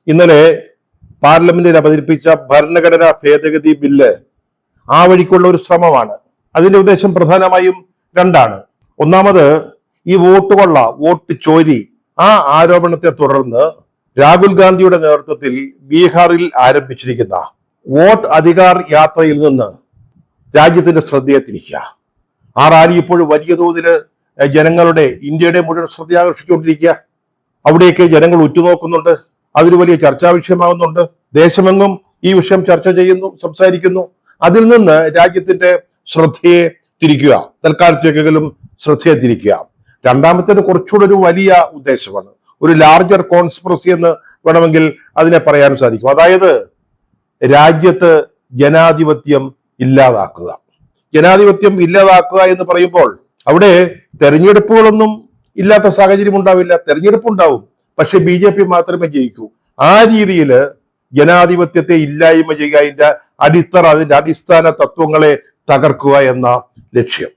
ഇന്നലെ പാർലമെന്റിൽ അവതരിപ്പിച്ച ഭരണഘടനാ ഭേദഗതി ബില്ല് ആ വഴിക്കുള്ള ഒരു ശ്രമമാണ്. അതിന്റെ ഉദ്ദേശം പ്രധാനമായും രണ്ടാണ്. ഒന്നാമത്, ഈ വോട്ട് കൊള്ള, വോട്ട് ചോരി, ആ ആരോപണത്തെ തുടർന്ന് രാഹുൽ ഗാന്ധിയുടെ നേതൃത്വത്തിൽ ബീഹാറിൽ ആരംഭിച്ചിരിക്കുന്ന വോട്ട് അധികാർ യാത്രയിൽ നിന്ന് രാജ്യത്തിന്റെ ശ്രദ്ധയെ തിരിക്കുക. ആ റാലി ഇപ്പോഴും വലിയ തോതിൽ ജനങ്ങളുടെ, ഇന്ത്യയുടെ മുഴുവൻ ശ്രദ്ധ ആകർഷിച്ചുകൊണ്ടിരിക്കുക. അവിടേക്ക് ജനങ്ങൾ ഉറ്റുനോക്കുന്നുണ്ട്. അതൊരു വലിയ ചർച്ചാ വിഷയമാകുന്നുണ്ട്. ദേശമെങ്ങും ഈ വിഷയം ചർച്ച ചെയ്യുന്നു, സംസാരിക്കുന്നു. അതിൽ നിന്ന് രാജ്യത്തിന്റെ ശ്രദ്ധയെ തിരിക്കുക, തൽക്കാലത്തേക്കെങ്കിലും ശ്രദ്ധയെ തിരിക്കുക. രണ്ടാമത്തേത് കുറച്ചുകൂടെ ഒരു വലിയ ഉദ്ദേശമാണ്, ഒരു ലാർജർ കോൺസ്പിറസി എന്ന് വേണമെങ്കിൽ അതിനെ പറയാൻ സാധിക്കും. അതായത് രാജ്യത്ത് ജനാധിപത്യം ഇല്ലാതാക്കുക. ജനാധിപത്യം ഇല്ലാതാക്കുക എന്ന് പറയുമ്പോൾ അവിടെ തെരഞ്ഞെടുപ്പുകളൊന്നും ഇല്ലാത്ത സാഹചര്യം ഉണ്ടാവില്ല. തെരഞ്ഞെടുപ്പ് ഉണ്ടാവും, പക്ഷെ BJP മാത്രമേ ജയിക്കൂ. ആ രീതിയിൽ ജനാധിപത്യത്തെ ഇല്ലായ്മ ചെയ്യുക, അതിന്റെ അടിത്തറ, അതിന്റെ അടിസ്ഥാന തത്വങ്ങളെ തകർക്കുക എന്ന ലക്ഷ്യം.